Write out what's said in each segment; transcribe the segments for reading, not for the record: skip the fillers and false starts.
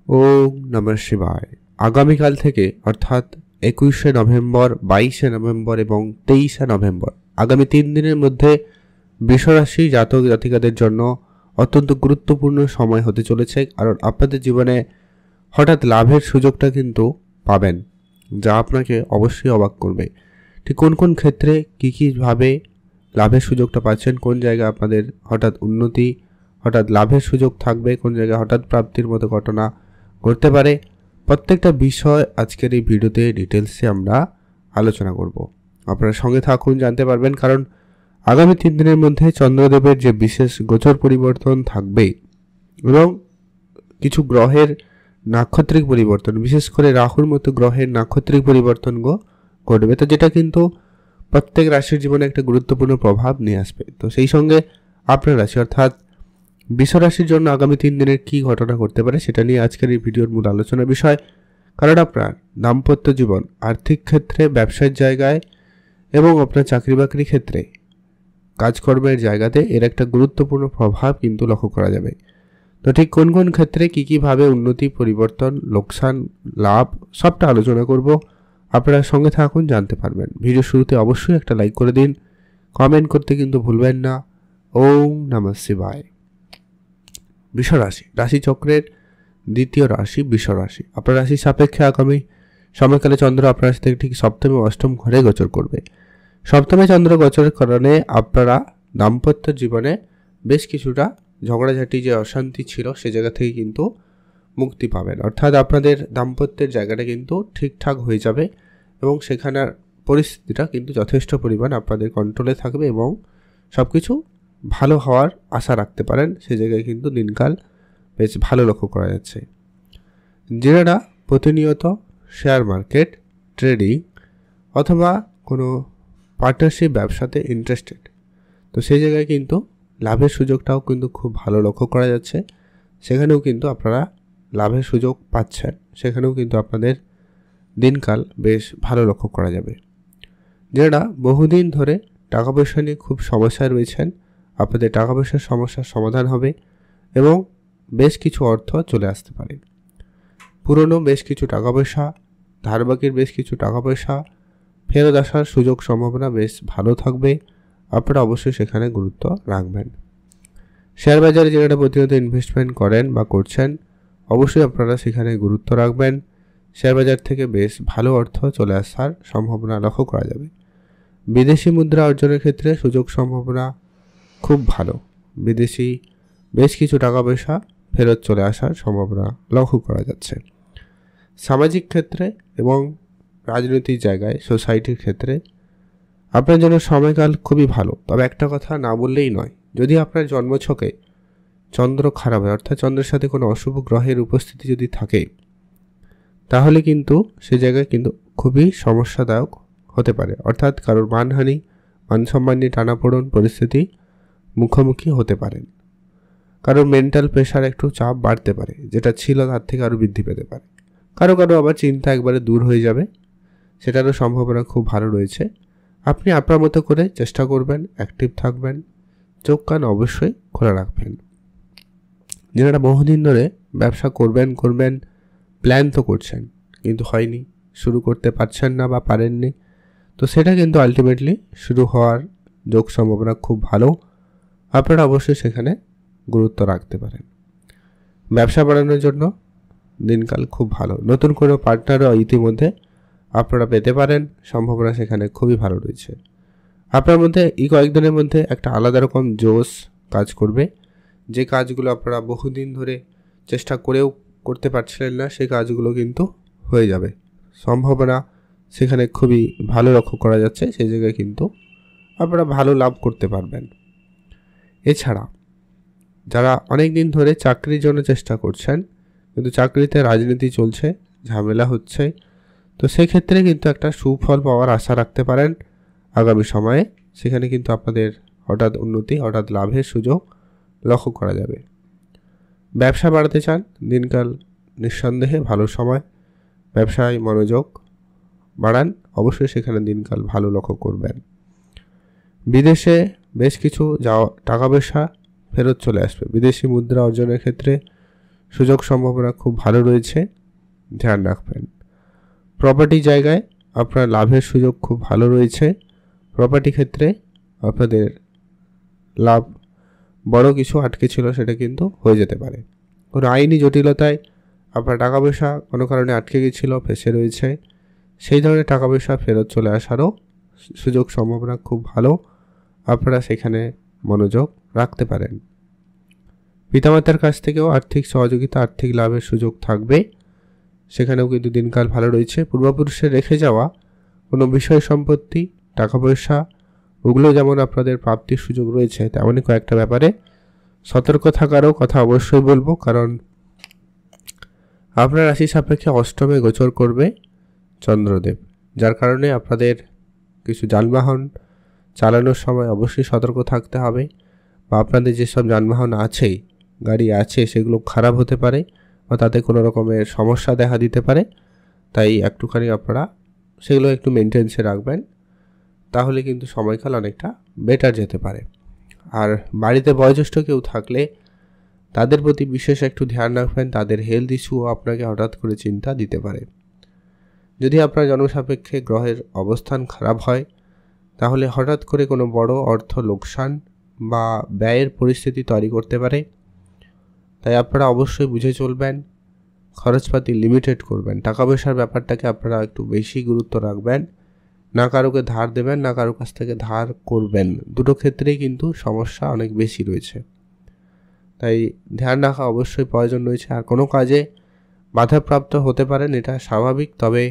ওম নমঃ শিবায়। আগামীকাল থেকে অর্থাৎ 21শে নভেম্বর, 22শে নভেম্বর এবং 23শে নভেম্বর আগামী 3 দিনের মধ্যে বৃষরাশি জাতক জাতিকাদের জন্য অত্যন্ত গুরুত্বপূর্ণ সময় হতে চলেছে। কারণ আপনাদের জীবনে হঠাৎ লাভের সুযোগটা কিন্তু পাবেন, যা আপনাকে অবশ্যই অবাক করবে। ঠিক কোন কোন ক্ষেত্রে কীভাবে লাভের সুযোগটা পাচ্ছেন, কোন জায়গায় আপনাদের হঠাৎ উন্নতি, হঠাৎ লাভের সুযোগ থাকবে, কোন জায়গায় হঠাৎ প্রাপ্তির মতো ঘটনা ঘটতে পারে, প্রত্যেকটা বিষয় আজকের এই ভিডিওতে ডিটেলসে আমরা আলোচনা করব। আপনারা সঙ্গে থাকুন, জানতে পারবেন। কারণ আগামী 3 দিনের মধ্যে চন্দ্রদেবের যে বিশেষ গোচর পরিবর্তন থাকবে এবং কিছু গ্রহের নাক্ষত্রিক পরিবর্তন, বিশেষ করে রাহুর মতো গ্রহের নাক্ষত্রিক পরিবর্তন ঘটবে, তো যেটা কিন্তু প্রত্যেক রাশির জীবনে একটা গুরুত্বপূর্ণ প্রভাব নিয়ে আসবে। তো সেই সঙ্গে আপনার রাশি অর্থাৎ বৃষরাশির জন্য আগামী 3 দিনের কী ঘটনা ঘটতে পারে সেটা নিয়ে আজকের এই ভিডিওর মূল আলোচনার বিষয়। কারণ আপনার দাম্পত্য জীবন, আর্থিক ক্ষেত্রে, ব্যবসার জায়গায় এবং আপনার চাকরি বাকরি ক্ষেত্রে, কাজকর্মের জায়গাতে এর একটা গুরুত্বপূর্ণ প্রভাব কিন্তু লক্ষ্য করা যাবে। তো ঠিক কোন কোন ক্ষেত্রে কীভাবে উন্নতি, পরিবর্তন, লোকসান, লাভ সবটা আলোচনা করব। আপনারা সঙ্গে থাকুন, জানতে পারবেন। ভিডিও শুরুতে অবশ্যই একটা লাইক করে দিন, কমেন্ট করতে কিন্তু ভুলবেন না। ওম নমঃ শিবায়। বৃষরাশি রাশিচক্রের দ্বিতীয় রাশি বৃষরাশি। আপনার রাশির সাপেক্ষে আগামী সময়কালে চন্দ্র আপনার রাশি থেকে ঠিক সপ্তম ও অষ্টম ঘরে গোচর করবে। সপ্তমে চন্দ্র গোচরের কারণে আপনারা দাম্পত্য জীবনে বেশ কিছুটা ঝগড়াঝাটি, যে অশান্তি ছিল সে জায়গা থেকে কিন্তু মুক্তি পাবেন। অর্থাৎ আপনাদের দাম্পত্যের জায়গাটা কিন্তু ঠিকঠাক হয়ে যাবে এবং সেখানের পরিস্থিতিটা কিন্তু যথেষ্ট পরিমাণ আপনাদের কন্ট্রোলে থাকবে এবং সব কিছু ভালো হওয়ার আশা রাখতে পারেন। সে জায়গায় কিন্তু দিনকাল বেশ ভালো লক্ষ্য করা যাচ্ছে। যারা প্রতিনিয়ত শেয়ার মার্কেট, ট্রেডিং অথবা কোনো পার্টনারশিপ ব্যবসাতে ইন্টারেস্টেড, তো সেই জায়গায় কিন্তু লাভের সুযোগটাও কিন্তু খুব ভালো লক্ষ্য করা যাচ্ছে। সেখানেও কিন্তু আপনারা লাভের সুযোগ পাচ্ছেন, সেখানেও কিন্তু আপনাদের দিনকাল বেশ ভালো লক্ষ্য করা যাবে। যারা বহুদিন ধরে টাকা পয়সা নিয়ে খুব সমস্যায় রয়েছেন, আপনাদের টাকা পয়সার সমস্যার সমাধান হবে এবং বেশ কিছু অর্থ চলে আসতে পারে। পুরনো বেশ কিছু টাকা পয়সা, ধারবাকির বেশ কিছু টাকা পয়সা ফেরত আসার সুযোগ সম্ভাবনা বেশ ভালো থাকবে। আপনারা অবশ্যই সেখানে গুরুত্ব রাখবেন। শেয়ার বাজারে যারা প্রতিনিয়ত ইনভেস্টমেন্ট করেন বা করছেন, অবশ্যই আপনারা সেখানে গুরুত্ব রাখবেন। শেয়ার বাজার থেকে বেশ ভালো অর্থ চলে আসার সম্ভাবনা লক্ষ্য করা যাবে। বিদেশি মুদ্রা অর্জনের ক্ষেত্রে সুযোগ সম্ভাবনা খুব ভালো। বিদেশি বেশ কিছু টাকা পয়সা ফেরত চলে আসার সম্ভাবনা লক্ষ্য করা যাচ্ছে। সামাজিক ক্ষেত্রে এবং রাজনৈতিক জায়গায়, সোসাইটির ক্ষেত্রে আপনার জন্য সময়কাল খুবই ভালো। তবে একটা কথা না বললেই নয়, যদি আপনার জন্মছকে চন্দ্র খারাপ হয়, অর্থাৎ চন্দ্রের সাথে কোনো অশুভ গ্রহের উপস্থিতি যদি থাকে, তাহলে কিন্তু সে জায়গায় কিন্তু খুবই সমস্যাদায়ক হতে পারে। অর্থাৎ কারোর মানহানি, মান সম্মান নিয়ে টানাপোড়েন পরিস্থিতি মুখোমুখি হতে পারেন। কারোর মেন্টাল প্রেশার, একটু চাপ বাড়তে পারে, যেটা ছিল তার থেকে আরও বৃদ্ধি পেতে পারে। কারো আবার চিন্তা একবারে দূর হয়ে যাবে, সেটারও সম্ভাবনা খুব ভালো রয়েছে। আপনি আপনার মতো করে চেষ্টা করবেন, অ্যাক্টিভ থাকবেন, চোখ কান অবশ্যই খোলা রাখবেন। যারা বহুদিন ধরে ব্যবসা করবেন প্ল্যান তো করছেন কিন্তু হয়নি, শুরু করতে পারছেন না বা পারেননি, তো সেটা কিন্তু আলটিমেটলি শুরু হওয়ার যোগ সম্ভাবনা খুব ভালো। আপনারা অবশ্যই সেখানে গুরুত্ব রাখতে পারেন। ব্যবসা বাড়ানোর জন্য দিনকাল খুব ভালো। নতুন কোনো পার্টনারও ইতিমধ্যে আপনারা পেতে পারেন, সম্ভাবনা সেখানে খুবই ভালো রয়েছে। আপনার মধ্যে এই কয়েকদিনের মধ্যে একটা আলাদা রকম জোশ কাজ করবে। যে কাজগুলো আপনারা বহুদিন ধরে চেষ্টা করেও করতে পারছিলেন না, সেই কাজগুলো কিন্তু হয়ে যাবে। সম্ভাবনা সেখানে খুবই ভালো লক্ষ্য করা যাচ্ছে। সেই জায়গায় কিন্তু আপনারা ভালো লাভ করতে পারবেন। এছাড়া যারা অনেক দিন ধরে চাকরির জন্য চেষ্টা করছেন কিন্তু চাকরিতে রাজনীতি চলছে, ঝামেলা হচ্ছে, তো সেক্ষেত্রে কিন্তু একটা সুফল পাওয়ার আশা রাখতে পারেন আগামী সময়ে। সেখানে কিন্তু আপনাদের হঠাৎ উন্নতি, হঠাৎ লাভের সুযোগ লক্ষ্য করা যাবে। ব্যবসা বাড়াতে চান, দিনকাল নিঃসন্দেহে ভালো সময়। ব্যবসায় মনোযোগ বাড়ান, অবশ্যই সেখানে দিনকাল ভালো লক্ষ্য করবেন। বিদেশে বেশ কিছু টাকা পয়সা ফেরত চলে আসবে। বিদেশি মুদ্রা অর্জনের ক্ষেত্রে সুযোগ সম্ভাবনা খুব ভালো রয়েছে, ধ্যান রাখবেন। প্রপার্টি জায়গায় আপনার লাভের সুযোগ খুব ভালো রয়েছে। প্রপার্টি ক্ষেত্রে আপনাদের লাভ, বড় কিছু আটকে ছিল সেটা কিন্তু হয়ে যেতে পারে। কোনো আইনি জটিলতায় আপনার টাকা পয়সা কোনো কারণে আটকে গেছিলো, ফেসে রয়েছে, সেই ধরনের টাকা পয়সা ফেরত চলে আসারও সুযোগ সম্ভাবনা খুব ভালো, আপনারা সেখানে মনোযোগ রাখতে পারেন। পিতামাতার কাছ থেকেও আর্থিক সহযোগিতা, আর্থিক লাভের সুযোগ থাকবে, সেখানেও কিন্তু দিনকাল ভালো রয়েছে। পূর্বপুরুষের রেখে যাওয়া কোনো বিষয় সম্পত্তি, টাকা পয়সা, ওগুলো যেমন আপনাদের প্রাপ্তির সুযোগ রয়েছে, তেমনই কয়েকটা ব্যাপারে সতর্ক থাকারও কথা অবশ্যই বলবো। কারণ আপনার রাশি সাপেক্ষে অষ্টমে গোচর করবে চন্দ্রদেব, যার কারণে আপনাদের কিছু যানবাহন চালানোর সময় অবশ্যই সতর্ক থাকতে হবে, বা আপনাদের যেসব যানবাহন আছে, গাড়ি আছে, সেগুলো খারাপ হতে পারে বা তাতে কোনো রকমের সমস্যা দেখা দিতে পারে। তাই একটুখানি আপনারা সেগুলো একটু মেনটেন্সে রাখবেন, তাহলে কিন্তু সময়কাল অনেকটা বেটার যেতে পারে। আর বাড়িতে বয়োজ্যেষ্ঠ কেউ থাকলে তাদের প্রতি বিশেষ একটু ধ্যান রাখবেন, তাদের হেলথ ইস্যুও আপনাকে হঠাৎ করে চিন্তা দিতে পারে। যদি আপনার জন্মসাপেক্ষে গ্রহের অবস্থান খারাপ হয়, তাহলে হঠাৎ করে কোনো বড় অর্থ লোকসান বা ব্যয়ের পরিস্থিতি তৈরি করতে পারে। তাই আপনারা অবশ্যই বুঝে চলবেন, খরচপাতি লিমিটেড করবেন। টাকা পয়সার ব্যাপারটাকে আপনারা একটু বেশি গুরুত্ব রাখবেন, না কারোকে ধার দেবেন, না কারো কাছ থেকে ধার করবেন। দুটো ক্ষেত্রেই কিন্তু সমস্যা অনেক বেশি রয়েছে, তাই ধ্যান রাখা অবশ্যই প্রয়োজন রয়েছে। আর কোনো কাজে বাধাপ্রাপ্ত হতে পারেন, এটা স্বাভাবিক, তবে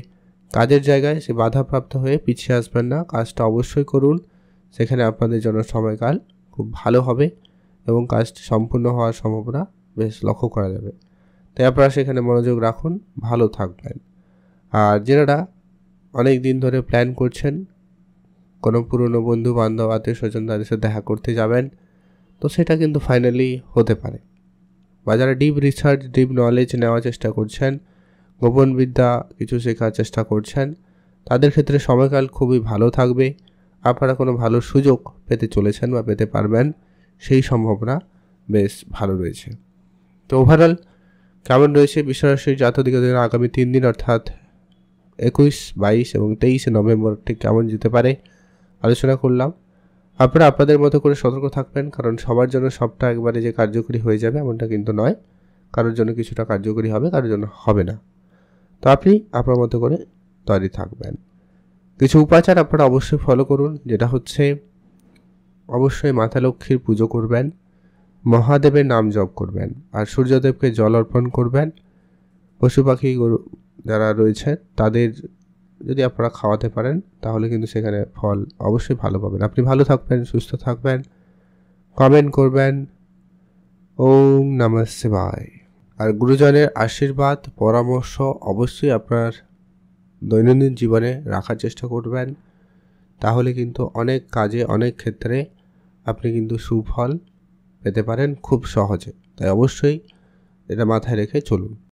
কাজের জায়গায় সে বাধাপ্রাপ্ত হয়ে পিছিয়ে আসবেন না, কাজটা অবশ্যই করুন। সেখানে আপনাদের জন্য সময়কাল খুব ভালো হবে এবং কাজটি সম্পূর্ণ হওয়ার সম্ভাবনা বেশ লক্ষ্য করা যাবে। তাই আপনারা সেখানে মনোযোগ রাখুন, ভালো থাকবেন। আর যারা অনেক দিন ধরে প্ল্যান করছেন কোনো পুরনো বন্ধু বান্ধব, আত্মীয় স্বজন, তাদের সাথে দেখা করতে যাবেন, তো সেটা কিন্তু ফাইনালি হতে পারে। বা যারা ডিপ রিসার্চ, ডিপ নলেজ নেওয়ার চেষ্টা করছেন, গোপন বিদ্যা কিছু শেখার চেষ্টা করছেন, তাদের ক্ষেত্রে সময়কাল খুবই ভালো থাকবে। আপনারা কোনো ভালো সুযোগ পেতে চলেছেন বা পেতে পারবেন, সেই সম্ভাবনা বেশ ভালো রয়েছে। তো ওভারঅল কেমন রয়েছে বৃষরাশির জাতকদের আগামী 3 দিন, অর্থাৎ 21, 22 এবং 23 নভেম্বর ঠিক কেমন যেতে পারে আলোচনা করলাম। আপনারা আপনাদের মতো করে সতর্ক থাকবেন, কারণ সবার জন্য সবটা একবারে যে কার্যকরী হয়ে যাবে এমনটা কিন্তু নয়। কারোর জন্য কিছুটা কার্যকরী হবে, কারোর জন্য হবে না। তো আপনি আপনার মতো করে তৈরি থাকবেন। কিছু উপাচার আপনারা অবশ্যই ফলো করুন, যেটা হচ্ছে অবশ্যই মাতা লক্ষ্মীর পুজো করবেন, মহাদেবের নাম জপ করবেন, আর সূর্যদেবকে জল অর্পণ করবেন। পশু পাখি গরু যারা রয়েছে তাদের যদি আপনারা খাওয়াতে পারেন, তাহলে কিন্তু সেখানে ফল অবশ্যই ভালো পাবেন। আপনি ভালো থাকবেন, সুস্থ থাকবেন, কমেন্ট করবেন। ওম নমঃ শিবায়। আর গুরুজনের আশীর্বাদ, পরামর্শ অবশ্যই আপনার দৈনন্দিন জীবনে রাখার চেষ্টা করবেন, তাহলে কিন্তু অনেক কাজে, অনেক ক্ষেত্রে আপনি কিন্তু সুফল পেতে পারেন খুব সহজে। তাই অবশ্যই এটা মাথায় রেখে চলুন।